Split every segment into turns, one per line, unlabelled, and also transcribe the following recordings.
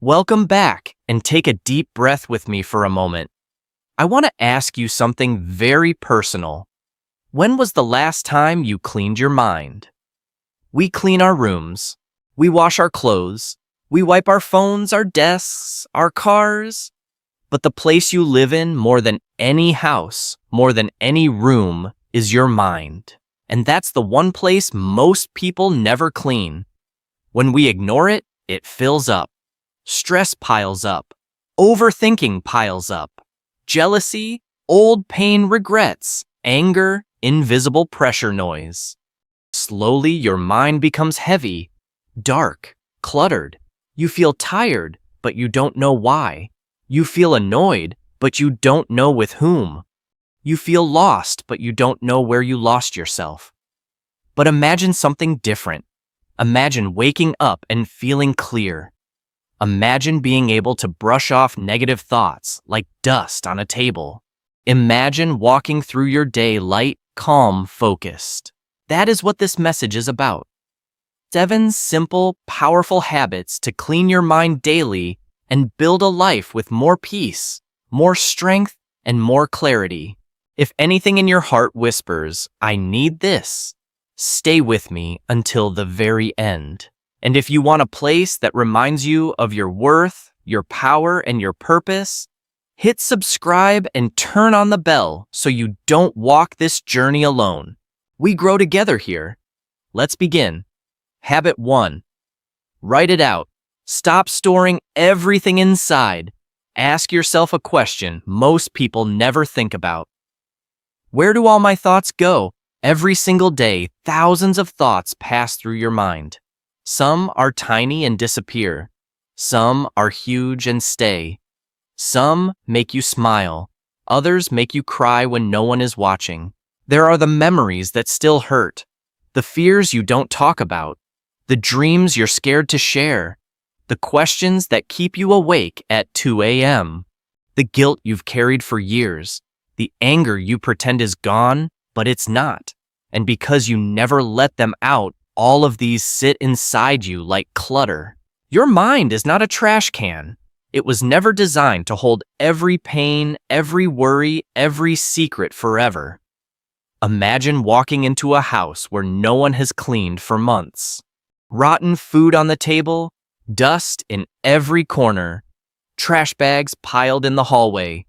Welcome back, and take a deep breath with me for a moment. I want to ask you something very personal. When was the last time you cleaned your mind? We clean our rooms. We wash our clothes. We wipe our phones, our desks, our cars. But the place you live in more than any house, more than any room, is your mind. And that's the one place most people never clean. When we ignore it, it fills up. Stress piles up. Overthinking piles up. Jealousy, old pain, regrets, anger, invisible pressure noise. Slowly, your mind becomes heavy, dark, cluttered. You feel tired, but you don't know why. You feel annoyed, but you don't know with whom. You feel lost, but you don't know where you lost yourself. But imagine something different. Imagine waking up and feeling clear. Imagine being able to brush off negative thoughts like dust on a table. Imagine walking through your day light, calm, focused. That is what this message is about. 7 simple, powerful habits to clean your mind daily and build a life with more peace, more strength, and more clarity. If anything in your heart whispers, "I need this," stay with me until the very end. And if you want a place that reminds you of your worth, your power, and your purpose, hit subscribe and turn on the bell so you don't walk this journey alone. We grow together here. Let's begin. Habit 1. Write it out. Stop storing everything inside. Ask yourself a question most people never think about. Where do all my thoughts go? Every single day, thousands of thoughts pass through your mind. Some are tiny and disappear. Some are huge and stay. Some make you smile. Others make you cry when no one is watching. There are the memories that still hurt, the fears you don't talk about, the dreams you're scared to share, the questions that keep you awake at 2 a.m., the guilt you've carried for years, the anger you pretend is gone, but it's not. And because you never let them out, all of these sit inside you like clutter. Your mind is not a trash can. It was never designed to hold every pain, every worry, every secret forever. Imagine walking into a house where no one has cleaned for months. Rotten food on the table, dust in every corner, trash bags piled in the hallway,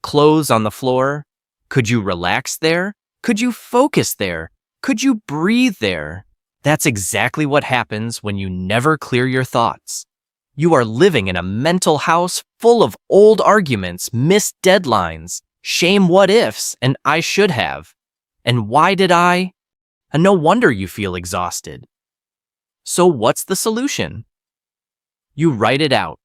clothes on the floor. Could you relax there? Could you focus there? Could you breathe there? That's exactly what happens when you never clear your thoughts. You are living in a mental house full of old arguments, missed deadlines, shame what-ifs, and I should have. And why did I? And no wonder you feel exhausted. So what's the solution? You write it out.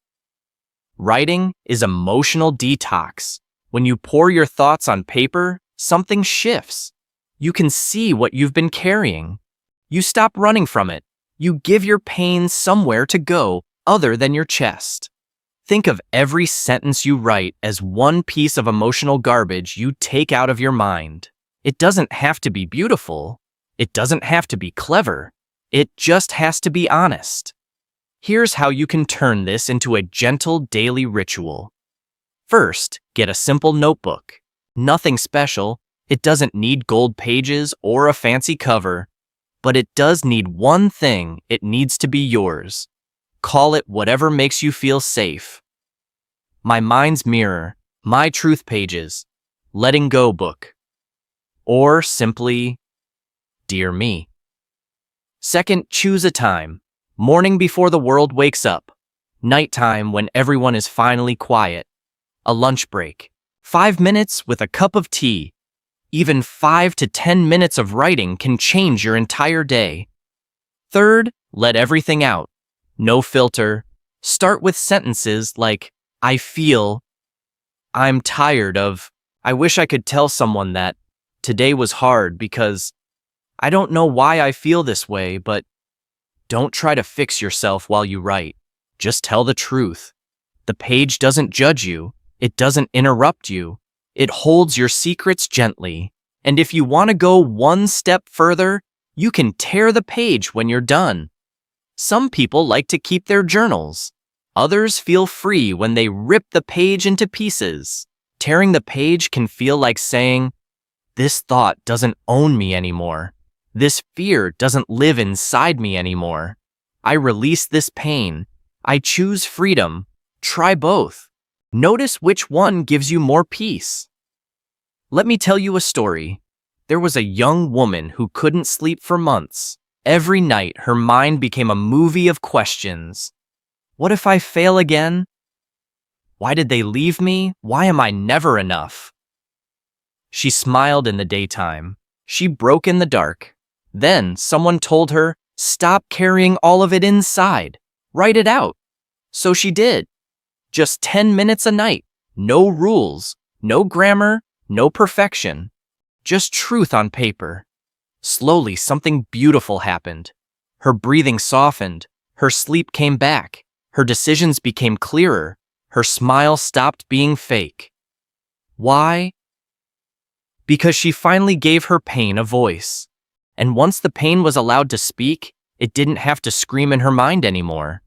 Writing is emotional detox. When you pour your thoughts on paper, something shifts. You can see what you've been carrying. You stop running from it. You give your pain somewhere to go other than your chest. Think of every sentence you write as one piece of emotional garbage you take out of your mind. It doesn't have to be beautiful. It doesn't have to be clever. It just has to be honest. Here's how you can turn this into a gentle daily ritual. First, get a simple notebook. Nothing special. It doesn't need gold pages or a fancy cover. But it does need one thing. It needs to be yours. Call it whatever makes you feel safe. My Mind's Mirror, My Truth Pages, Letting Go Book, or simply, Dear Me. Second, choose a time. Morning before the world wakes up. Nighttime when everyone is finally quiet. A lunch break. 5 minutes with a cup of tea. Even 5 to 10 minutes of writing can change your entire day. Third, let everything out. No filter. Start with sentences like, I feel, I'm tired of, I wish I could tell someone that, today was hard because, I don't know why I feel this way, but don't try to fix yourself while you write. Just tell the truth. The page doesn't judge you. It doesn't interrupt you. It holds your secrets gently. And if you want to go one step further, you can tear the page when you're done. Some people like to keep their journals. Others feel free when they rip the page into pieces. Tearing the page can feel like saying, "This thought doesn't own me anymore. This fear doesn't live inside me anymore. I release this pain. I choose freedom." Try both. Notice which one gives you more peace. Let me tell you a story. There was a young woman who couldn't sleep for months. Every night, her mind became a movie of questions. What if I fail again? Why did they leave me? Why am I never enough? She smiled in the daytime. She broke in the dark. Then someone told her, "Stop carrying all of it inside. Write it out." So she did. Just 10 minutes a night. No rules, no grammar, no perfection. Just truth on paper. Slowly, something beautiful happened. Her breathing softened. Her sleep came back. Her decisions became clearer. Her smile stopped being fake. Why? Because she finally gave her pain a voice. And once the pain was allowed to speak, it didn't have to scream in her mind anymore.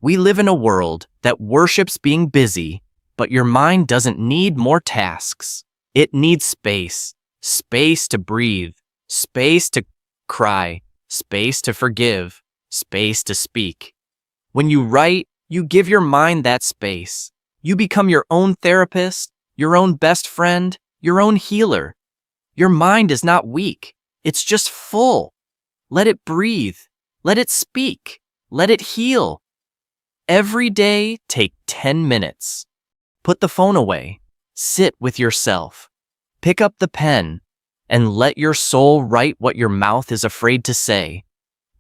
We live in a world that worships being busy, but your mind doesn't need more tasks. It needs space. Space to breathe. Space to cry. Space to forgive. Space to speak. When you write, you give your mind that space. You become your own therapist, your own best friend, your own healer. Your mind is not weak. It's just full. Let it breathe. Let it speak. Let it heal. Every day, take 10 minutes. Put the phone away. Sit with yourself. Pick up the pen and let your soul write what your mouth is afraid to say.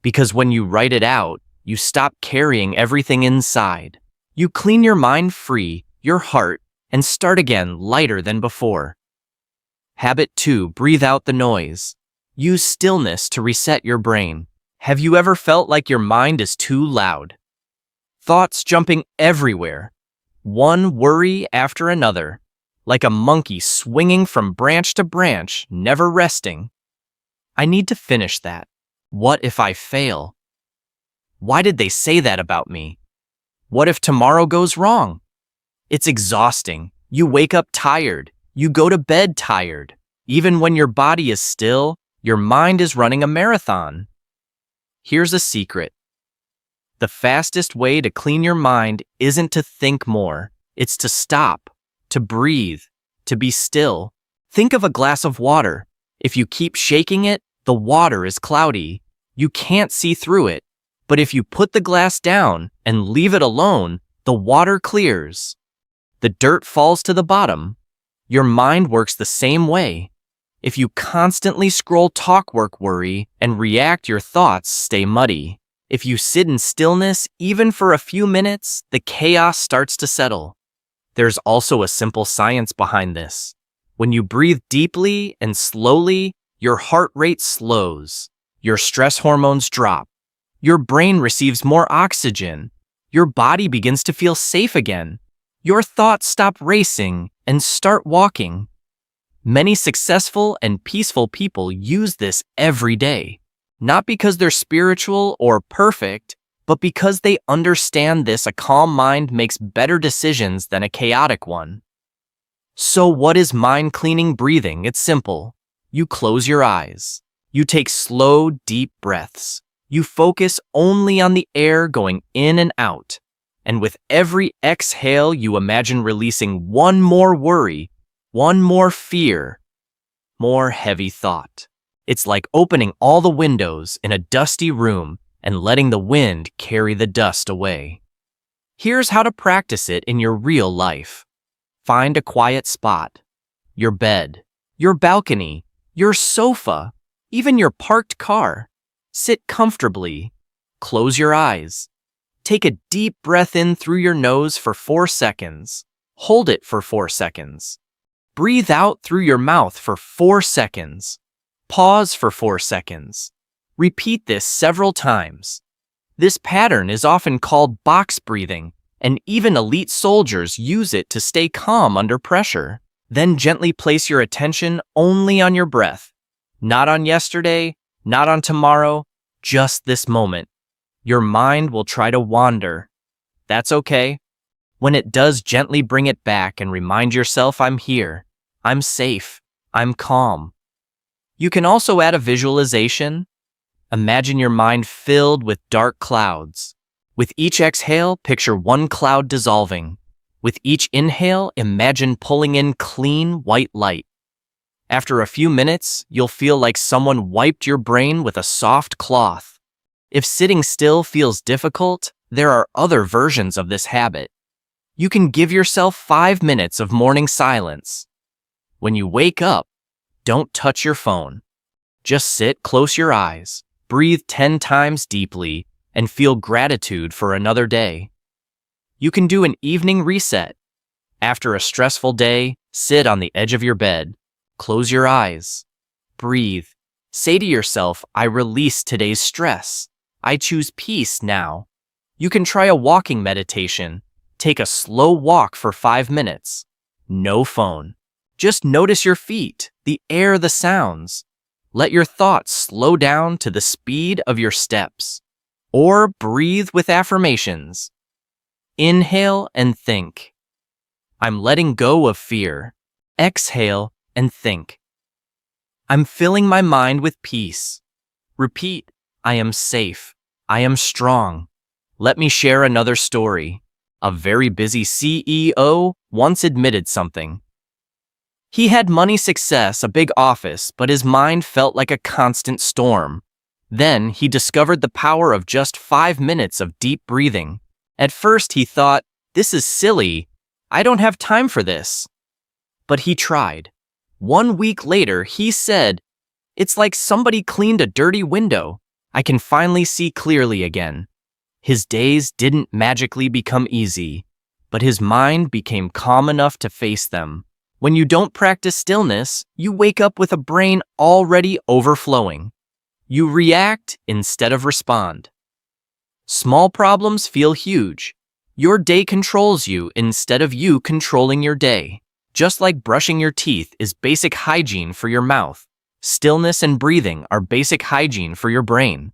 Because when you write it out, you stop carrying everything inside. You clean your mind free, your heart, and start again lighter than before. Habit 2, breathe out the noise. Use stillness to reset your brain. Have you ever felt like your mind is too loud? Thoughts jumping everywhere. One worry after another. Like a monkey swinging from branch to branch, never resting. I need to finish that. What if I fail? Why did they say that about me? What if tomorrow goes wrong? It's exhausting. You wake up tired. You go to bed tired. Even when your body is still, your mind is running a marathon. Here's a secret. The fastest way to clean your mind isn't to think more. It's to stop, to breathe, to be still. Think of a glass of water. If you keep shaking it, the water is cloudy. You can't see through it. But if you put the glass down and leave it alone, the water clears. The dirt falls to the bottom. Your mind works the same way. If you constantly scroll, talk, work, worry, and react, your thoughts stay muddy. If you sit in stillness, even for a few minutes, the chaos starts to settle. There's also a simple science behind this. When you breathe deeply and slowly, your heart rate slows. Your stress hormones drop. Your brain receives more oxygen. Your body begins to feel safe again. Your thoughts stop racing and start walking. Many successful and peaceful people use this every day, not because they're spiritual or perfect, but because they understand this. A calm mind makes better decisions than a chaotic one. So what is mind cleaning breathing? It's simple. You close your eyes. You take slow, deep breaths. You focus only on the air going in and out. And with every exhale, you imagine releasing one more worry, one more fear, more heavy thought. It's like opening all the windows in a dusty room and letting the wind carry the dust away. Here's how to practice it in your real life. Find a quiet spot. Your bed, your balcony, your sofa, even your parked car. Sit comfortably. Close your eyes. Take a deep breath in through your nose for 4 seconds. Hold it for 4 seconds. Breathe out through your mouth for 4 seconds. Pause for 4 seconds. Repeat this several times. This pattern is often called box breathing, and even elite soldiers use it to stay calm under pressure. Then gently place your attention only on your breath. Not on yesterday, not on tomorrow, just this moment. Your mind will try to wander, That's okay. When it does, gently bring it back and remind yourself, I'm here, I'm safe, I'm calm. You can also add a visualization. Imagine your mind filled with dark clouds. With each exhale, picture one cloud dissolving. With each inhale, imagine pulling in clean white light. After a few minutes, you'll feel like someone wiped your brain with a soft cloth. If sitting still feels difficult, there are other versions of this habit. You can give yourself 5 minutes of morning silence. When you wake up, don't touch your phone. Just sit, close your eyes, breathe 10 times deeply, and feel gratitude for another day. You can do an evening reset. After a stressful day, sit on the edge of your bed. Close your eyes. Breathe. Say to yourself, I release today's stress. I choose peace now. You can try a walking meditation. Take a slow walk for 5 minutes. No phone. Just notice your feet, the air, the sounds. Let your thoughts slow down to the speed of your steps. Or breathe with affirmations. Inhale and think. I'm letting go of fear. Exhale and think. I'm filling my mind with peace. Repeat, I am safe. I am strong. Let me share another story. A very busy CEO once admitted something. He had money, success, a big office, but his mind felt like a constant storm. Then he discovered the power of just 5 minutes of deep breathing. At first he thought, this is silly. I don't have time for this. But he tried. 1 week later, he said, it's like somebody cleaned a dirty window. I can finally see clearly again. His days didn't magically become easy, but his mind became calm enough to face them. When you don't practice stillness, you wake up with a brain already overflowing. You react instead of respond. Small problems feel huge. Your day controls you instead of you controlling your day. Just like brushing your teeth is basic hygiene for your mouth, stillness and breathing are basic hygiene for your brain.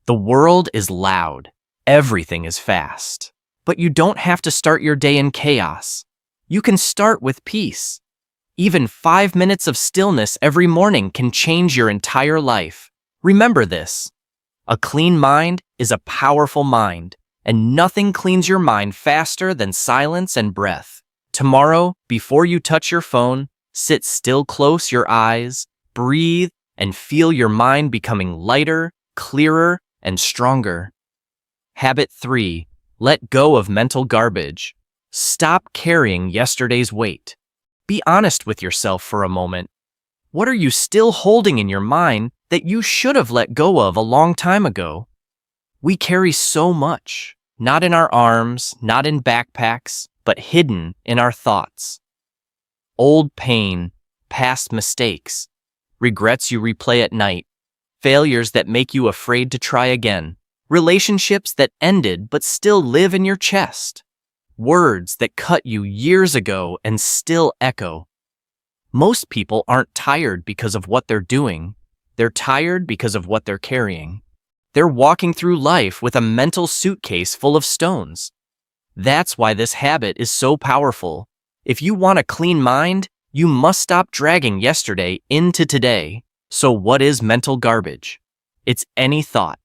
The world is loud. Everything is fast. But you don't have to start your day in chaos. You can start with peace. Even 5 minutes of stillness every morning can change your entire life. Remember this. A clean mind is a powerful mind, and nothing cleans your mind faster than silence and breath. Tomorrow, before you touch your phone, sit still, close your eyes, breathe, and feel your mind becoming lighter, clearer, and stronger. Habit 3. Let go of mental garbage. Stop carrying yesterday's weight. Be honest with yourself for a moment. What are you still holding in your mind that you should have let go of a long time ago? We carry so much, not in our arms, not in backpacks, but hidden in our thoughts. Old pain, past mistakes, regrets you replay at night, failures that make you afraid to try again, relationships that ended but still live in your chest. Words that cut you years ago and still echo. Most people aren't tired because of what they're doing. They're tired because of what they're carrying. They're walking through life with a mental suitcase full of stones. That's why this habit is so powerful. If you want a clean mind, you must stop dragging yesterday into today. So what is mental garbage? It's any thought,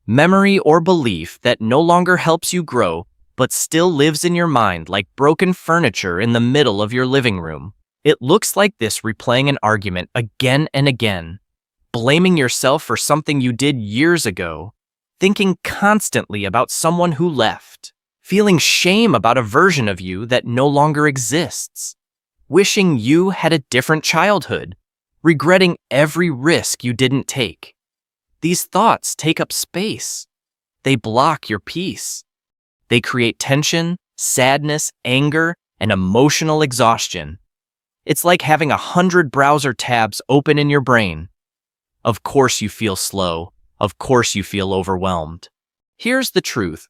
memory, or belief that no longer helps you grow, but still lives in your mind like broken furniture in the middle of your living room. It looks like this, replaying an argument again and again, blaming yourself for something you did years ago, thinking constantly about someone who left, feeling shame about a version of you that no longer exists, wishing you had a different childhood, regretting every risk you didn't take. These thoughts take up space. They block your peace. They create tension, sadness, anger, and emotional exhaustion. It's like having 100 browser tabs open in your brain. Of course you feel slow. Of course you feel overwhelmed. Here's the truth.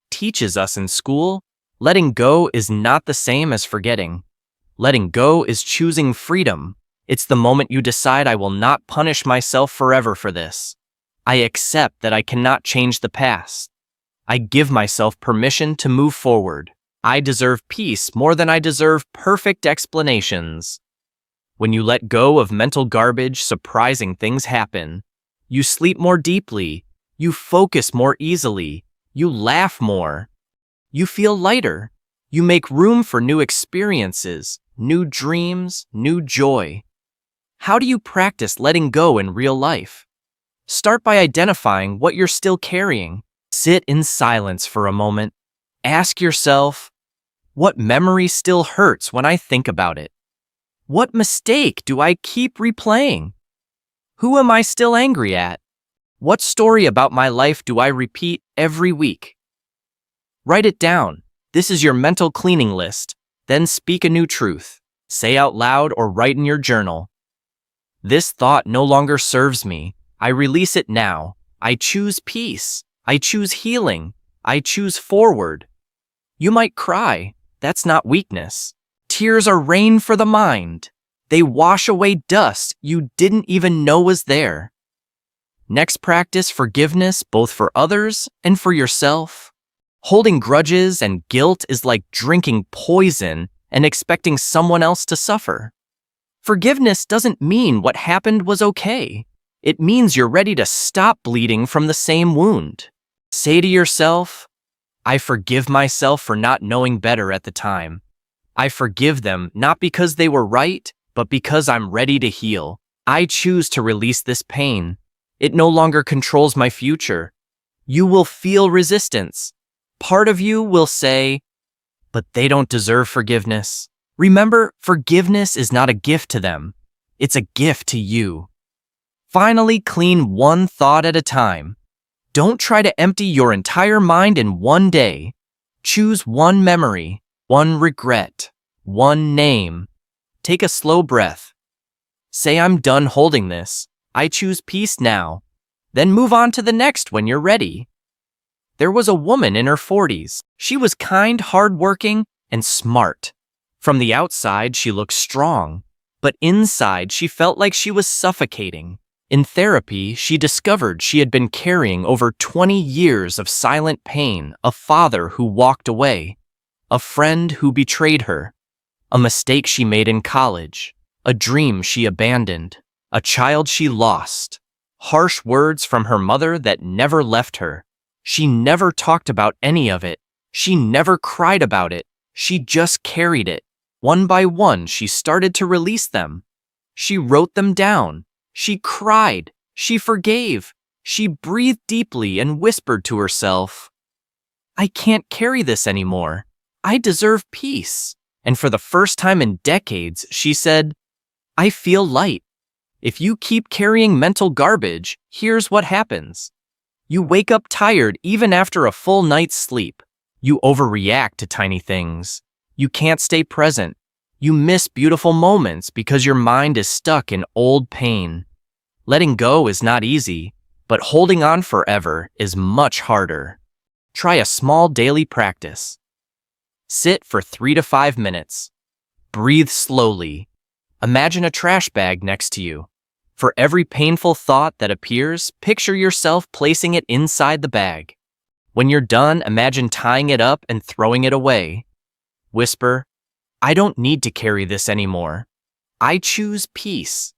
Teaches us in school, letting go is not the same as forgetting. Letting go is choosing freedom. It's the moment you decide, I will not punish myself forever for this. I accept that I cannot change the past. I give myself permission to move forward. I deserve peace more than I deserve perfect explanations. When you let go of mental garbage, surprising things happen. You sleep more deeply. You focus more easily. You laugh more. You feel lighter. You make room for new experiences, new dreams, new joy. How do you practice letting go in real life? Start by identifying what you're still carrying. Sit in silence for a moment. Ask yourself, what memory still hurts when I think about it? What mistake do I keep replaying? Who am I still angry at? What story about my life do I repeat every week? Write it down. This is your mental cleaning list. Then speak a new truth. Say out loud or write in your journal. This thought no longer serves me. I release it now. I choose peace. I choose healing. I choose forward. You might cry. That's not weakness. Tears are rain for the mind. They wash away dust you didn't even know was there. Next, practice forgiveness both for others and for yourself. Holding grudges and guilt is like drinking poison and expecting someone else to suffer. Forgiveness doesn't mean what happened was okay. It means you're ready to stop bleeding from the same wound. Say to yourself, I forgive myself for not knowing better at the time. I forgive them not because they were right, but because I'm ready to heal. I choose to release this pain. It no longer controls my future. You will feel resistance. Part of you will say, but they don't deserve forgiveness. Remember, forgiveness is not a gift to them. It's a gift to you. Finally, clean one thought at a time. Don't try to empty your entire mind in one day. Choose one memory, one regret, one name. Take a slow breath. Say, I'm done holding this. I choose peace now. Then move on to the next when you're ready. There was a woman in her 40s. She was kind, hardworking, and smart. From the outside, she looked strong, but inside, she felt like she was suffocating. In therapy, she discovered she had been carrying over 20 years of silent pain, a father who walked away, a friend who betrayed her, a mistake she made in college, a dream she abandoned, a child she lost, harsh words from her mother that never left her. She never talked about any of it. She never cried about it. She just carried it. One by one, she started to release them. She wrote them down. She cried. She forgave. She breathed deeply and whispered to herself, I can't carry this anymore. I deserve peace. And for the first time in decades, she said, I feel light. If you keep carrying mental garbage, here's what happens. You wake up tired even after a full night's sleep. You overreact to tiny things. You can't stay present. You miss beautiful moments because your mind is stuck in old pain. Letting go is not easy, but holding on forever is much harder. Try a small daily practice. Sit for 3 to 5 minutes. Breathe slowly. Imagine a trash bag next to you. For every painful thought that appears, picture yourself placing it inside the bag. When you're done, imagine tying it up and throwing it away. Whisper, I don't need to carry this anymore. I choose peace.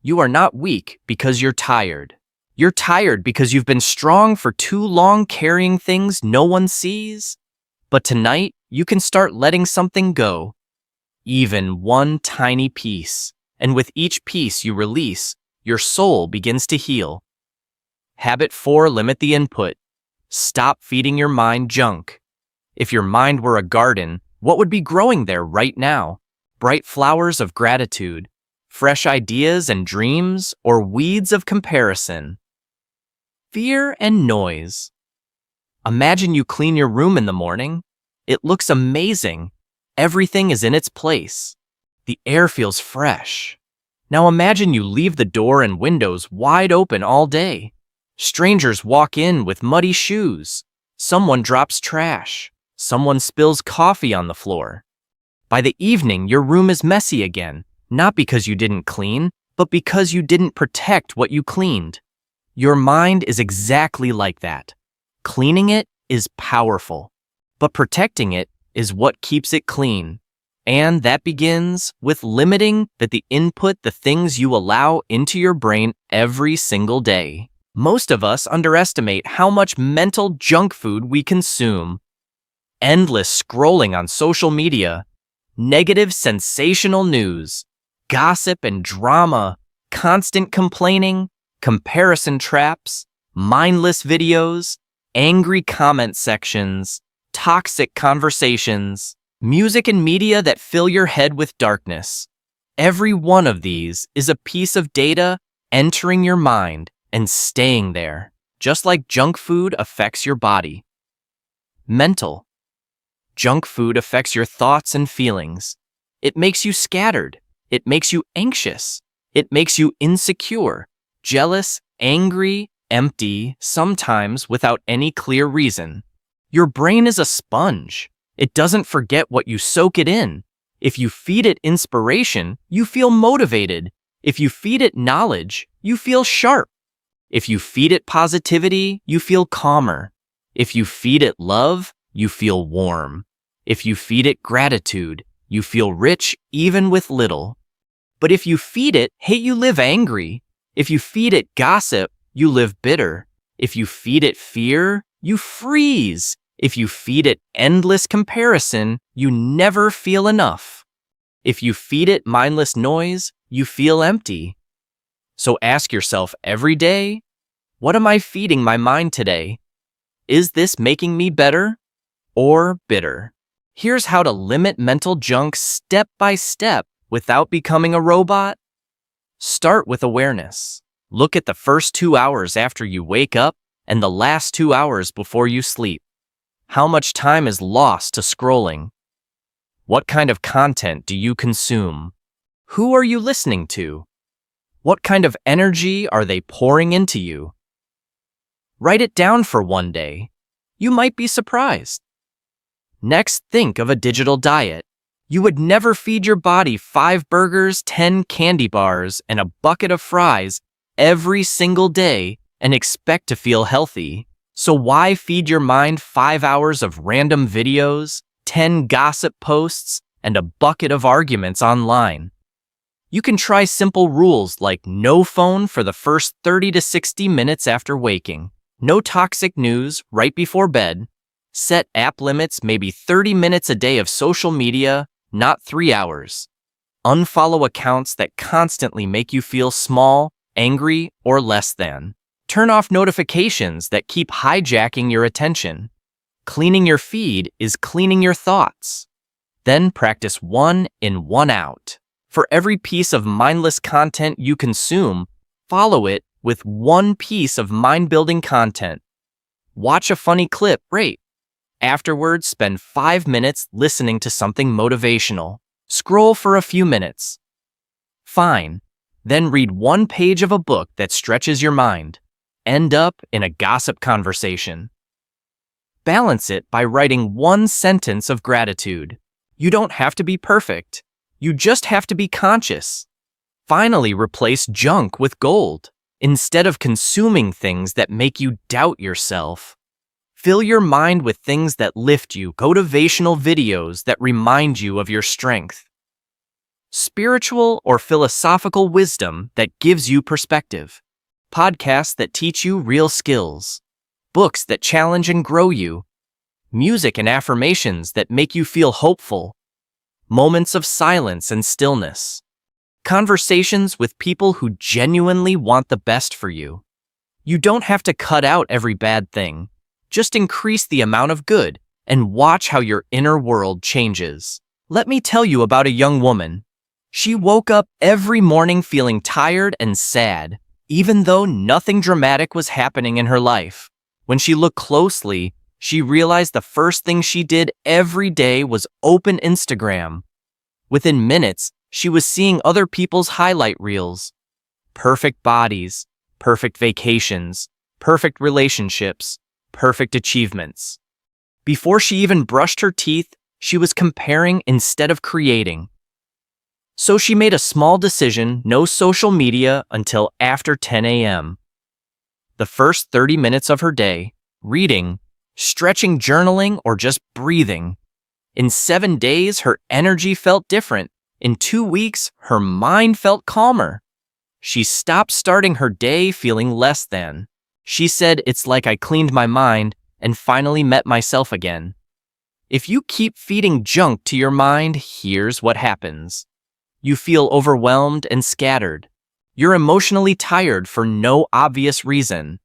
You are not weak because you're tired. You're tired because you've been strong for too long carrying things no one sees. But tonight, you can start letting something go. Even one tiny piece. And with each piece you release, your soul begins to heal. Habit 4, limit the input. Stop feeding your mind junk. If your mind were a garden, what would be growing there right now? Bright flowers of gratitude, fresh ideas and dreams, or weeds of comparison? Fear and noise. Imagine you clean your room in the morning. It looks amazing. Everything is in its place. The air feels fresh. Now imagine you leave the door and windows wide open all day. Strangers walk in with muddy shoes. Someone drops trash. Someone spills coffee on the floor. By the evening, your room is messy again, not because you didn't clean, but because you didn't protect what you cleaned. Your mind is exactly like that. Cleaning it is powerful, but protecting it is what keeps it clean. And that begins with limiting the things you allow into your brain every single day. Most of us underestimate how much mental junk food we consume. Endless scrolling on social media, negative sensational news, gossip and drama, constant complaining, comparison traps, mindless videos, angry comment sections, toxic conversations, music and media that fill your head with darkness. Every one of these is a piece of data entering your mind and staying there, just like junk food affects your body. Mental. Junk food affects your thoughts and feelings. It makes you scattered. It makes you anxious. It makes you insecure, jealous, angry, empty, sometimes without any clear reason. Your brain is a sponge. It doesn't forget what you soak it in. If you feed it inspiration, you feel motivated. If you feed it knowledge, you feel sharp. If you feed it positivity, you feel calmer. If you feed it love, you feel warm. If you feed it gratitude, you feel rich even with little. But if you feed it hate, you live angry. If you feed it gossip, you live bitter. If you feed it fear, you freeze. If you feed it endless comparison, you never feel enough. If you feed it mindless noise, you feel empty. So ask yourself every day, what am I feeding my mind today? Is this making me better or bitter? Here's how to limit mental junk step by step without becoming a robot. Start with awareness. Look at the first 2 hours after you wake up and the last 2 hours before you sleep. How much time is lost to scrolling? What kind of content do you consume? Who are you listening to? What kind of energy are they pouring into you? Write it down for one day. You might be surprised. Next, think of a digital diet. You would never feed your body 5 burgers, 10 candy bars, and a bucket of fries every single day and expect to feel healthy. So why feed your mind 5 hours of random videos, 10 gossip posts, and a bucket of arguments online? You can try simple rules like no phone for the first 30 to 60 minutes after waking, no toxic news right before bed, set app limits maybe 30 minutes a day of social media, not 3 hours. Unfollow accounts that constantly make you feel small, angry, or less than. Turn off notifications that keep hijacking your attention. Cleaning your feed is cleaning your thoughts. Then practice 1 in, 1 out. For every piece of mindless content you consume, follow it with 1 piece of mind-building content. Watch a funny clip, right? Afterwards, spend 5 minutes listening to something motivational. Scroll for a few minutes. Fine. Then read 1 page of a book that stretches your mind. End up in a gossip conversation. Balance it by writing 1 sentence of gratitude. You don't have to be perfect. You just have to be conscious. Finally, replace junk with gold. Instead of consuming things that make you doubt yourself, fill your mind with things that lift you, motivational videos that remind you of your strength, spiritual or philosophical wisdom that gives you perspective, podcasts that teach you real skills, books that challenge and grow you, music and affirmations that make you feel hopeful, moments of silence and stillness, conversations with people who genuinely want the best for you. You don't have to cut out every bad thing. Just increase the amount of good and watch how your inner world changes. Let me tell you about a young woman. She woke up every morning feeling tired and sad, even though nothing dramatic was happening in her life. When she looked closely, she realized the first thing she did every day was open Instagram. Within minutes, she was seeing other people's highlight reels. Perfect bodies, perfect vacations, perfect relationships, perfect achievements. Before she even brushed her teeth, she was comparing instead of creating. So she made a small decision: no social media until after 10 a.m. The first 30 minutes of her day, reading, stretching, journaling, or just breathing. In 7 days, her energy felt different. In 2 weeks, her mind felt calmer. She stopped starting her day feeling less than. She said, "It's like I cleaned my mind and finally met myself again." If you keep feeding junk to your mind, here's what happens. You feel overwhelmed and scattered. You're emotionally tired for no obvious reason.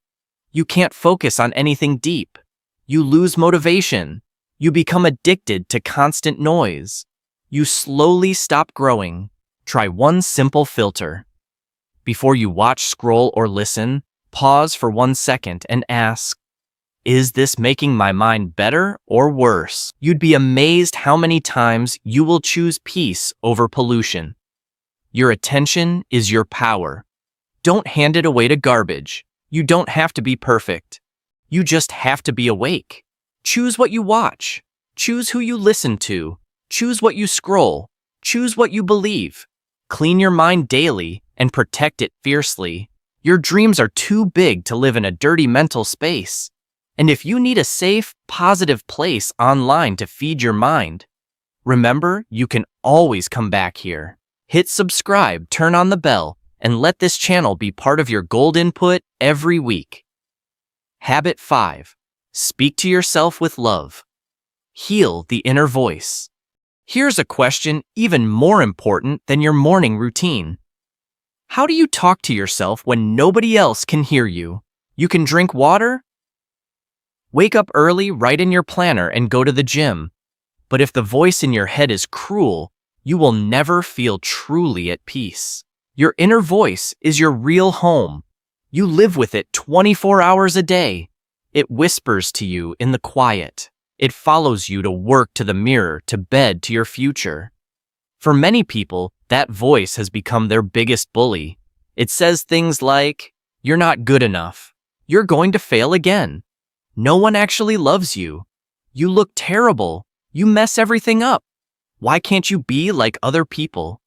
You can't focus on anything deep. You lose motivation. You become addicted to constant noise. You slowly stop growing. Try one simple filter. Before you watch, scroll, or listen, pause for 1 second and ask, is this making my mind better or worse? You'd be amazed how many times you will choose peace over pollution. Your attention is your power. Don't hand it away to garbage. You don't have to be perfect. You just have to be awake. Choose what you watch. Choose who you listen to. Choose what you scroll. Choose what you believe. Clean your mind daily and protect it fiercely. Your dreams are too big to live in a dirty mental space. And if you need a safe, positive place online to feed your mind, remember, you can always come back here. Hit subscribe, turn on the bell, and let this channel be part of your gold input every week. Habit 5. Speak to yourself with love. Heal the inner voice. Here's a question even more important than your morning routine. How do you talk to yourself when nobody else can hear you? You can drink water? Wake up early, write in your planner, and go to the gym. But if the voice in your head is cruel, you will never feel truly at peace. Your inner voice is your real home. You live with it 24 hours a day. It whispers to you in the quiet. It follows you to work, to the mirror, to bed, to your future. For many people, that voice has become their biggest bully. It says things like, "You're not good enough. You're going to fail again. No one actually loves you. You look terrible. You mess everything up. Why can't you be like other people?"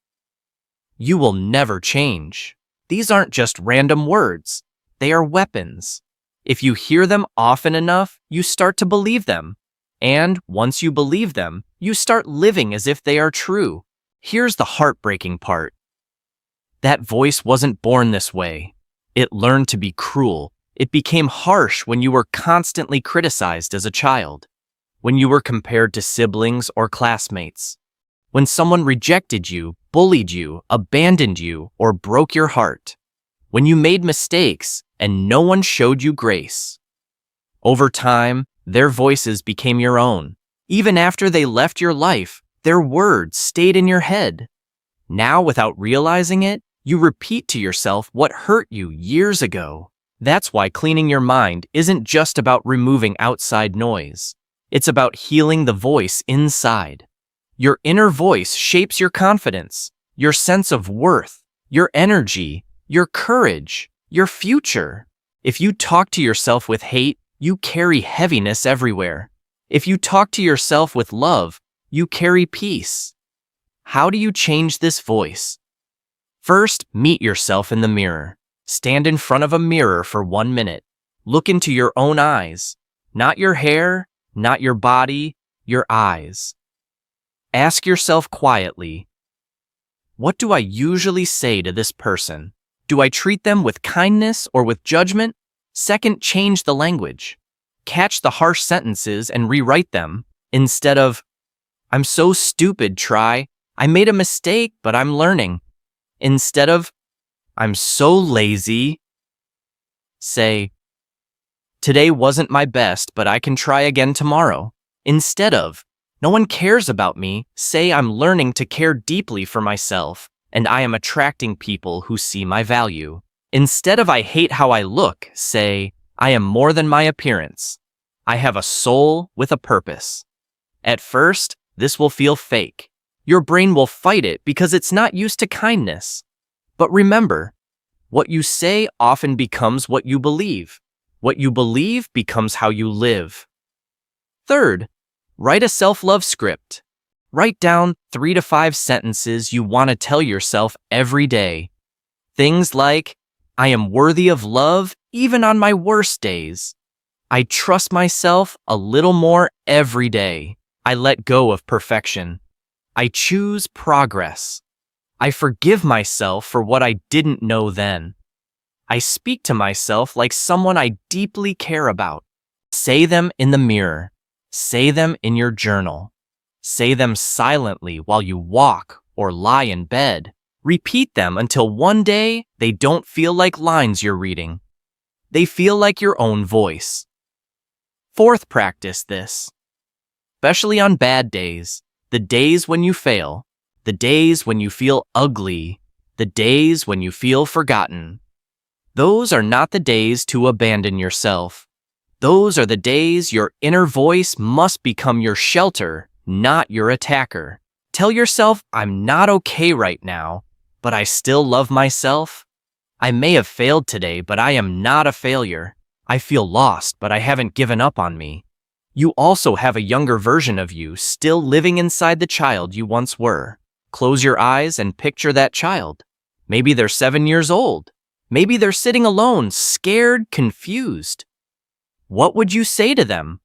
You will never change. These aren't just random words. They are weapons. If you hear them often enough, you start to believe them. And once you believe them, you start living as if they are true. Here's the heartbreaking part. That voice wasn't born this way. It learned to be cruel. It became harsh when you were constantly criticized as a child, when you were compared to siblings or classmates, when someone rejected you, bullied you, abandoned you, or broke your heart, when you made mistakes and no one showed you grace. Over time, their voices became your own. Even after they left your life, their words stayed in your head. Now, without realizing it, you repeat to yourself what hurt you years ago. That's why cleaning your mind isn't just about removing outside noise. It's about healing the voice inside. Your inner voice shapes your confidence, your sense of worth, your energy, your courage, your future. If you talk to yourself with hate, you carry heaviness everywhere. If you talk to yourself with love, you carry peace. How do you change this voice? First, meet yourself in the mirror. Stand in front of a mirror for 1 minute. Look into your own eyes. Not your hair, not your body, your eyes. Ask yourself quietly, what do I usually say to this person? Do I treat them with kindness or with judgment? Second, change the language. Catch the harsh sentences and rewrite them. Instead of, "I'm so stupid," try, "I made a mistake, but I'm learning." Instead of, "I'm so lazy," say, "Today wasn't my best, but I can try again tomorrow." Instead of, "No one cares about me," say, "I'm learning to care deeply for myself, and I am attracting people who see my value." Instead of, "I hate how I look," say, "I am more than my appearance. I have a soul with a purpose." At first, this will feel fake. Your brain will fight it because it's not used to kindness. But remember, what you say often becomes what you believe. What you believe becomes how you live. Third, write a self-love script. Write down 3 to 5 sentences you want to tell yourself every day. Things like, "I am worthy of love even on my worst days." I trust myself a little more every day. I let go of perfection. I choose progress. I forgive myself for what I didn't know then. I speak to myself like someone I deeply care about. Say them in the mirror. Say them in your journal. Say them silently while you walk or lie in bed. Repeat them until one day they don't feel like lines you're reading. They feel like your own voice. Fourth, practice this. Especially on bad days, the days when you fail, the days when you feel ugly, the days when you feel forgotten. Those are not the days to abandon yourself. Those are the days your inner voice must become your shelter, not your attacker. Tell yourself, I'm not okay right now, but I still love myself. I may have failed today, but I am not a failure. I feel lost, but I haven't given up on me. You also have a younger version of you still living inside the child you once were. Close your eyes and picture that child. Maybe they're 7 years old. Maybe they're sitting alone, scared, confused. What would you say to them?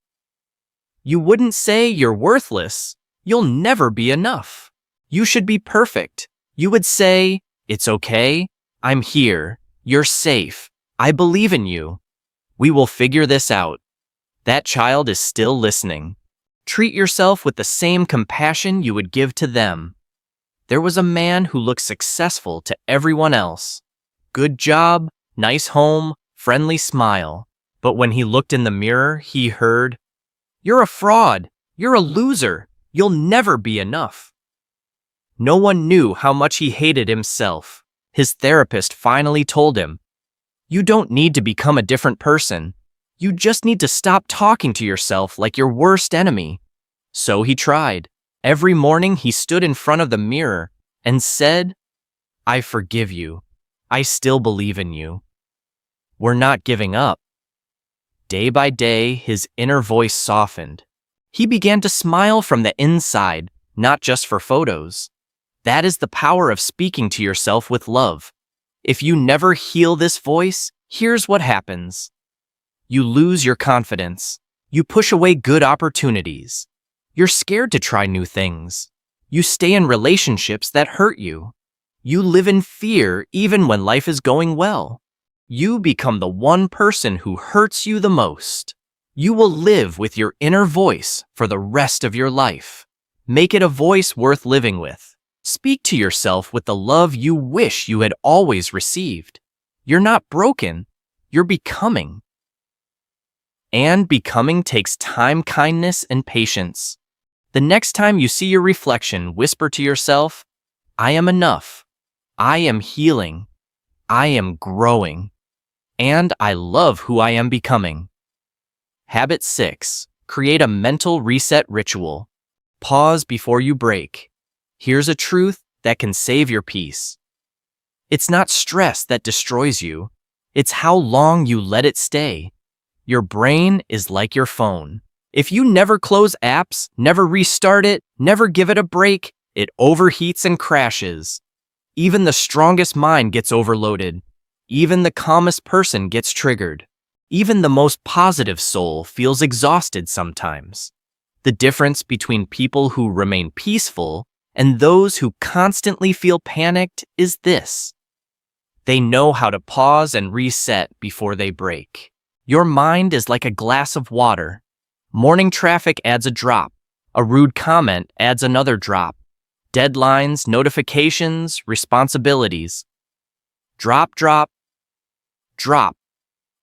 You wouldn't say you're worthless. You'll never be enough. You should be perfect. You would say, it's okay. I'm here. You're safe. I believe in you. We will figure this out. That child is still listening. Treat yourself with the same compassion you would give to them. There was a man who looked successful to everyone else. Good job, nice home, friendly smile. But when he looked in the mirror, he heard, "You're a fraud. You're a loser. You'll never be enough." No one knew how much he hated himself. His therapist finally told him, "You don't need to become a different person. You just need to stop talking to yourself like your worst enemy." So he tried. Every morning he stood in front of the mirror and said, "I forgive you. I still believe in you. We're not giving up." Day by day, his inner voice softened. He began to smile from the inside, not just for photos. That is the power of speaking to yourself with love. If you never heal this voice, here's what happens. You lose your confidence. You push away good opportunities. You're scared to try new things. You stay in relationships that hurt you. You live in fear even when life is going well. You become the one person who hurts you the most. You will live with your inner voice for the rest of your life. Make it a voice worth living with. Speak to yourself with the love you wish you had always received. You're not broken. You're becoming. And becoming takes time, kindness, and patience. The next time you see your reflection, whisper to yourself, "I am enough. I am healing. I am growing. And I love who I am becoming." Habit 6. Create a mental reset ritual. Pause before you break. Here's a truth that can save your peace. It's not stress that destroys you. It's how long you let it stay. Your brain is like your phone. If you never close apps, never restart it, never give it a break, it overheats and crashes. Even the strongest mind gets overloaded. Even the calmest person gets triggered. Even the most positive soul feels exhausted sometimes. The difference between people who remain peaceful and those who constantly feel panicked is this. They know how to pause and reset before they break. Your mind is like a glass of water. Morning traffic adds a drop. A rude comment adds another drop. Deadlines, notifications, responsibilities. Drop, drop, drop.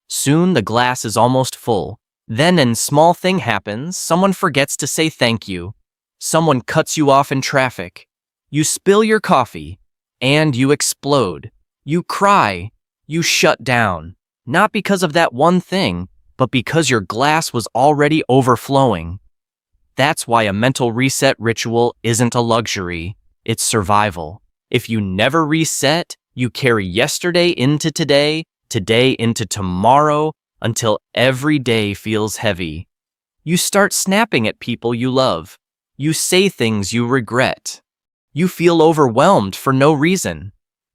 Soon the glass is almost full. Then a small thing happens. Someone forgets to say thank you. Someone cuts you off in traffic. You spill your coffee, and you explode. You cry. You shut down. Not because of that one thing, but because your glass was already overflowing. That's why a mental reset ritual isn't a luxury, it's survival. If you never reset, you carry yesterday into today, today into tomorrow, until every day feels heavy. You start snapping at people you love. You say things you regret. You feel overwhelmed for no reason.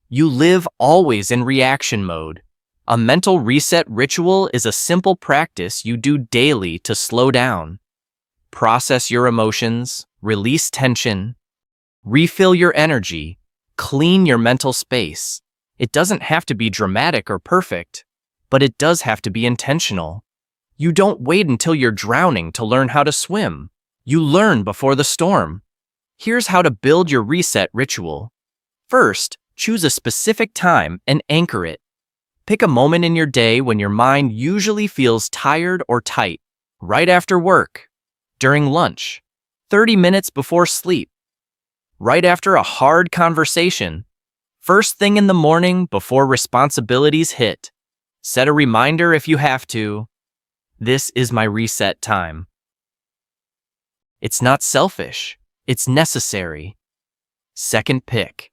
You live always in reaction mode. A mental reset ritual is a simple practice you do daily to slow down, process your emotions, release tension, refill your energy, clean your mental space. It doesn't have to be dramatic or perfect, but it does have to be intentional. You don't wait until you're drowning to learn how to swim. You learn before the storm. Here's how to build your reset ritual. First, choose a specific time and anchor it. Pick a moment in your day when your mind usually feels tired or tight, right after work, during lunch, 30 minutes before sleep, right after a hard conversation, first thing in the morning before responsibilities hit. Set a reminder if you have to. This is my reset time. It's not selfish, it's necessary. Second pick.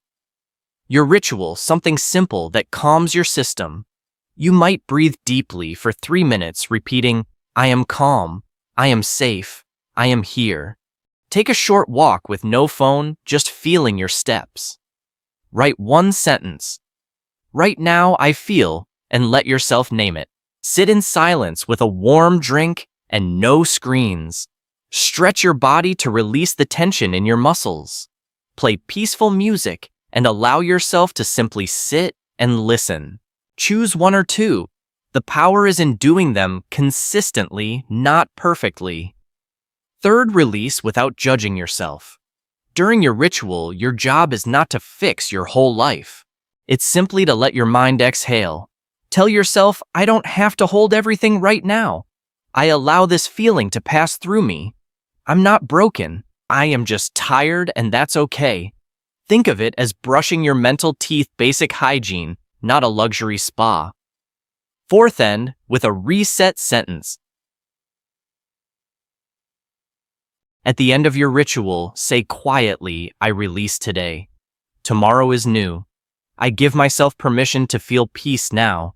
Your ritual, something simple that calms your system. You might breathe deeply for 3 minutes, repeating, I am calm, I am safe, I am here. Take a short walk with no phone, just feeling your steps. Write one sentence. Right now I feel, and let yourself name it. Sit in silence with a warm drink and no screens. Stretch your body to release the tension in your muscles. Play peaceful music and allow yourself to simply sit and listen. Choose one or two. The power is in doing them consistently, not perfectly. Third, release without judging yourself. During your ritual, your job is not to fix your whole life. It's simply to let your mind exhale. Tell yourself, I don't have to hold everything right now. I allow this feeling to pass through me. I'm not broken. I am just tired, and that's okay. Think of it as brushing your mental teeth, basic hygiene, not a luxury spa. Fourth, end with a reset sentence. At the end of your ritual, say quietly, I release today. Tomorrow is new. I give myself permission to feel peace now.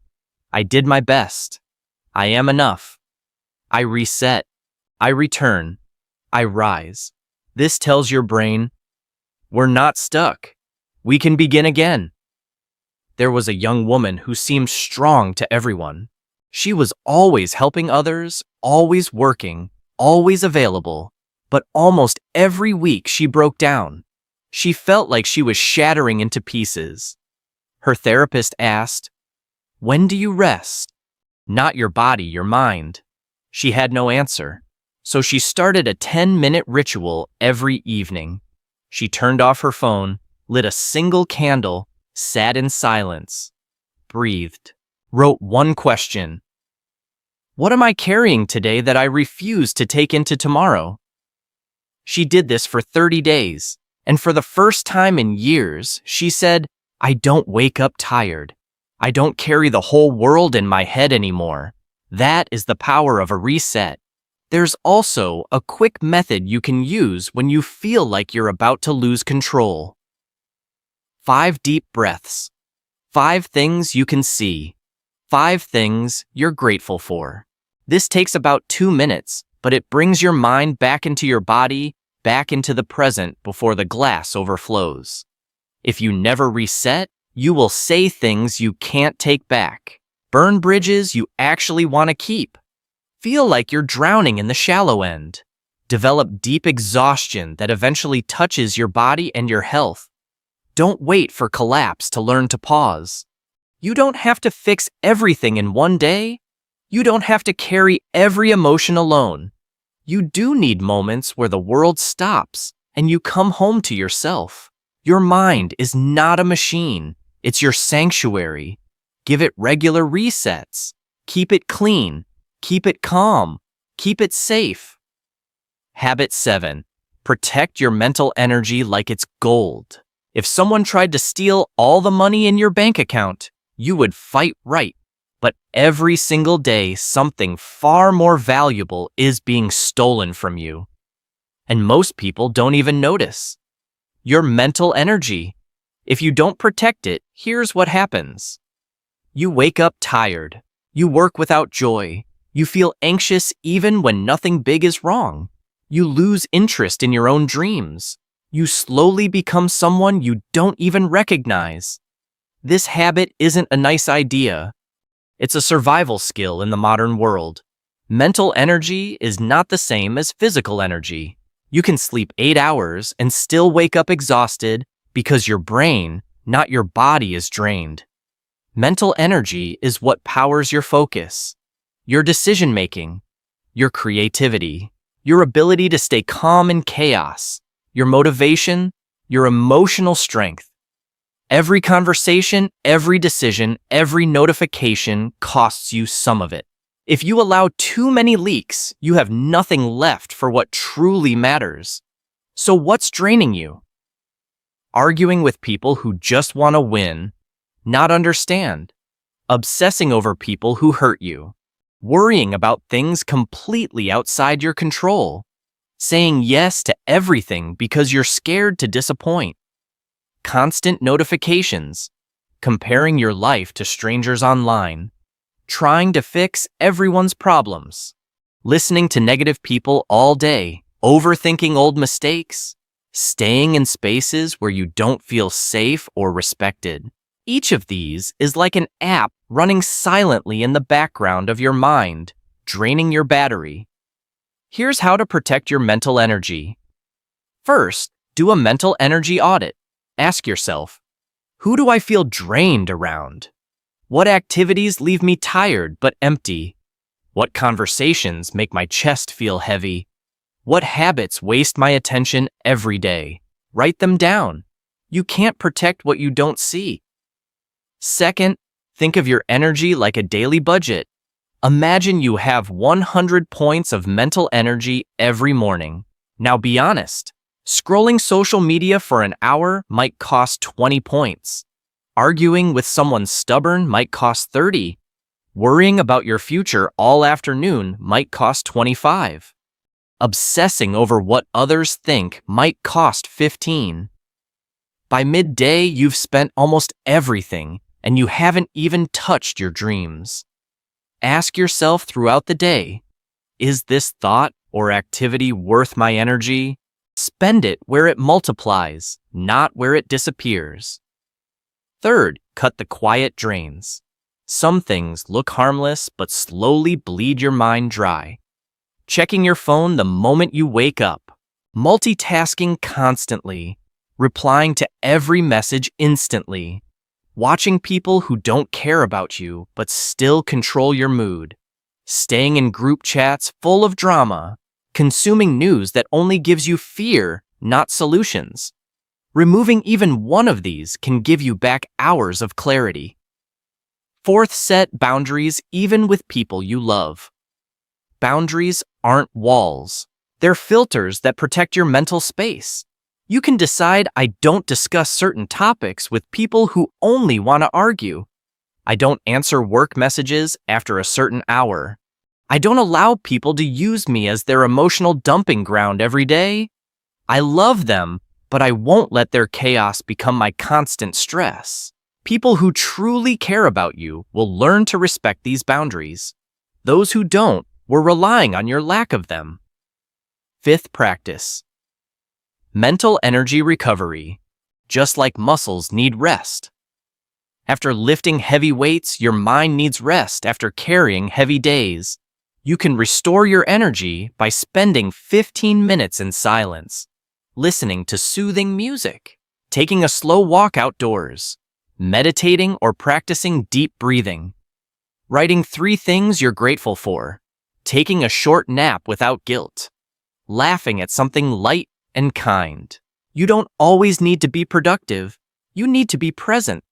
I did my best. I am enough. I reset. I return. I rise. This tells your brain, we're not stuck. We can begin again. There was a young woman who seemed strong to everyone. She was always helping others, always working, always available. But almost every week she broke down. She felt like she was shattering into pieces. Her therapist asked, when do you rest? Not your body, your mind. She had no answer. So she started a 10-minute ritual every evening. She turned off her phone, lit a single candle, sat in silence, breathed, wrote one question. What am I carrying today that I refuse to take into tomorrow? She did this for 30 days, and for the first time in years, she said, I don't wake up tired. I don't carry the whole world in my head anymore. That is the power of a reset. There's also a quick method you can use when you feel like you're about to lose control. 5 deep breaths. 5 things you can see. 5 things you're grateful for. This takes about 2 minutes, but it brings your mind back into your body, back into the present before the glass overflows. If you never reset, you will say things you can't take back. Burn bridges you actually want to keep. Feel like you're drowning in the shallow end. Develop deep exhaustion that eventually touches your body and your health. Don't wait for collapse to learn to pause. You don't have to fix everything in one day. You don't have to carry every emotion alone. You do need moments where the world stops and you come home to yourself. Your mind is not a machine. It's your sanctuary. Give it regular resets. Keep it clean. Keep it calm. Keep it safe. Habit 7. Protect your mental energy like it's gold. If someone tried to steal all the money in your bank account, you would fight right. But every single day, something far more valuable is being stolen from you. And most people don't even notice. Your mental energy. If you don't protect it, here's what happens. You wake up tired. You work without joy. You feel anxious even when nothing big is wrong. You lose interest in your own dreams. You slowly become someone you don't even recognize. This habit isn't a nice idea. It's a survival skill in the modern world. Mental energy is not the same as physical energy. You can sleep 8 hours and still wake up exhausted because your brain, not your body, is drained. Mental energy is what powers your focus, your decision-making, your creativity, your ability to stay calm in chaos, your motivation, your emotional strength. Every conversation, every decision, every notification costs you some of it. If you allow too many leaks, you have nothing left for what truly matters. So what's draining you? Arguing with people who just want to win, not understand. Obsessing over people who hurt you. Worrying about things completely outside your control. Saying yes to everything because you're scared to disappoint. Constant notifications. Comparing your life to strangers online. Trying to fix everyone's problems. Listening to negative people all day. Overthinking old mistakes. Staying in spaces where you don't feel safe or respected. Each of these is like an app running silently in the background of your mind, draining your battery. Here's how to protect your mental energy. First, do a mental energy audit. Ask yourself, who do I feel drained around? What activities leave me tired but empty? What conversations make my chest feel heavy? What habits waste my attention every day? Write them down. You can't protect what you don't see. Second, think of your energy like a daily budget. Imagine you have 100 points of mental energy every morning. Now be honest. Scrolling social media for an hour might cost 20 points. Arguing with someone stubborn might cost 30. Worrying about your future all afternoon might cost 25. Obsessing over what others think might cost 15. By midday, you've spent almost everything, and you haven't even touched your dreams. Ask yourself throughout the day, is this thought or activity worth my energy? Spend it where it multiplies, not where it disappears. Third, cut the quiet drains. Some things look harmless but slowly bleed your mind dry. Checking your phone the moment you wake up. Multitasking constantly. Replying to every message instantly. Watching people who don't care about you but still control your mood. Staying in group chats full of drama. Consuming news that only gives you fear, not solutions. Removing even one of these can give you back hours of clarity. Fourth, set boundaries even with people you love. Boundaries aren't walls. They're filters that protect your mental space. You can decide, I don't discuss certain topics with people who only want to argue. I don't answer work messages after a certain hour. I don't allow people to use me as their emotional dumping ground every day. I love them, but I won't let their chaos become my constant stress. People who truly care about you will learn to respect these boundaries. Those who don't were relying on your lack of them. Fifth practice. Mental energy recovery. Just like muscles need rest. After lifting heavy weights, your mind needs rest after carrying heavy days. You can restore your energy by spending 15 minutes in silence, listening to soothing music, taking a slow walk outdoors, meditating or practicing deep breathing, writing 3 things you're grateful for, taking a short nap without guilt, laughing at something light and kind. You don't always need to be productive. You need to be present.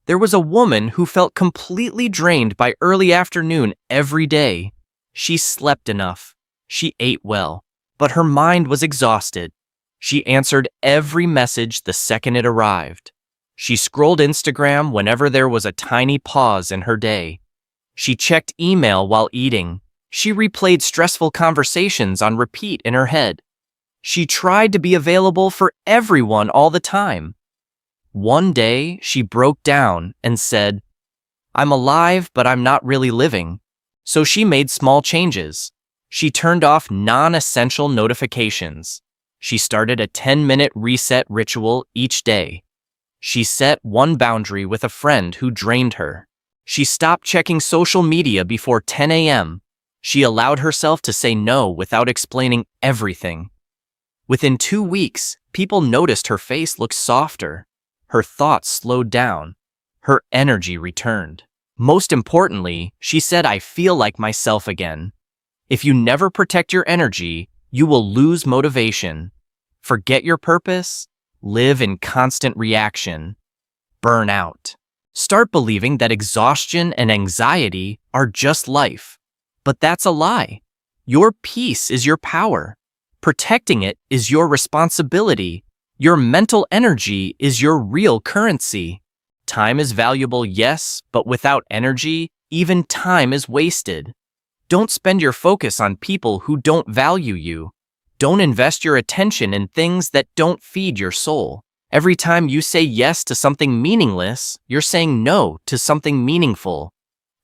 There was a woman who felt completely drained by early afternoon every day. She slept enough. She ate well, but her mind was exhausted. She answered every message the second it arrived. She scrolled Instagram whenever there was a tiny pause in her day. She checked email while eating. She replayed stressful conversations on repeat in her head. She tried to be available for everyone all the time. One day, she broke down and said, I'm alive, but I'm not really living. So she made small changes. She turned off non-essential notifications. She started a 10-minute reset ritual each day. She set one boundary with a friend who drained her. She stopped checking social media before 10 a.m. She allowed herself to say no without explaining everything. Within 2 weeks, people noticed her face looked softer. Her thoughts slowed down. Her energy returned. Most importantly, she said, "I feel like myself again." If you never protect your energy, you will lose motivation. Forget your purpose, live in constant reaction, burn out. Start believing that exhaustion and anxiety are just life. But that's a lie. Your peace is your power. Protecting it is your responsibility. Your mental energy is your real currency. Time is valuable, yes, but without energy, even time is wasted. Don't spend your focus on people who don't value you. Don't invest your attention in things that don't feed your soul. Every time you say yes to something meaningless, you're saying no to something meaningful.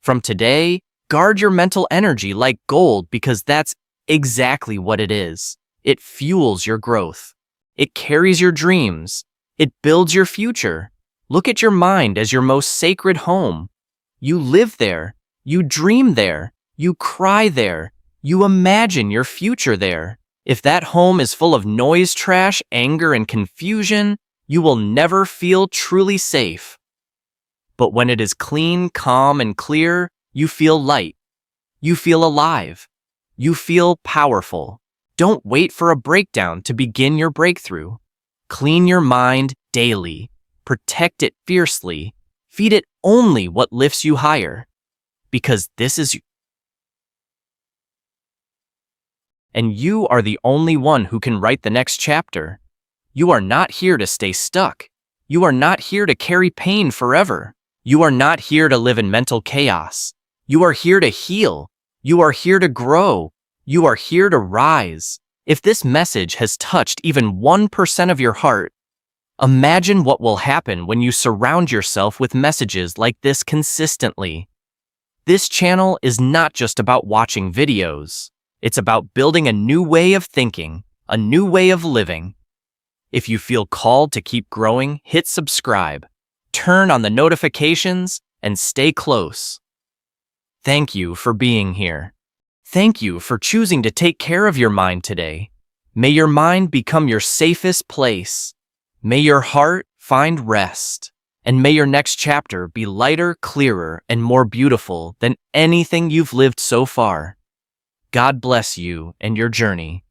From today, guard your mental energy like gold, because that's exactly what it is. It fuels your growth. It carries your dreams. It builds your future. Look at your mind as your most sacred home. You live there. You dream there. You cry there. You imagine your future there. If that home is full of noise, trash, anger, and confusion, you will never feel truly safe. But when it is clean, calm, and clear, you feel light. You feel alive. You feel powerful. Don't wait for a breakdown to begin your breakthrough. Clean your mind daily. Protect it fiercely. Feed it only what lifts you higher. Because this is you. And you are the only one who can write the next chapter. You are not here to stay stuck. You are not here to carry pain forever. You are not here to live in mental chaos. You are here to heal. You are here to grow. You are here to rise. If this message has touched even 1% of your heart, imagine what will happen when you surround yourself with messages like this consistently. This channel is not just about watching videos. It's about building a new way of thinking, a new way of living. If you feel called to keep growing, hit subscribe, turn on the notifications, and stay close. Thank you for being here. Thank you for choosing to take care of your mind today. May your mind become your safest place. May your heart find rest. And may your next chapter be lighter, clearer, and more beautiful than anything you've lived so far. God bless you and your journey.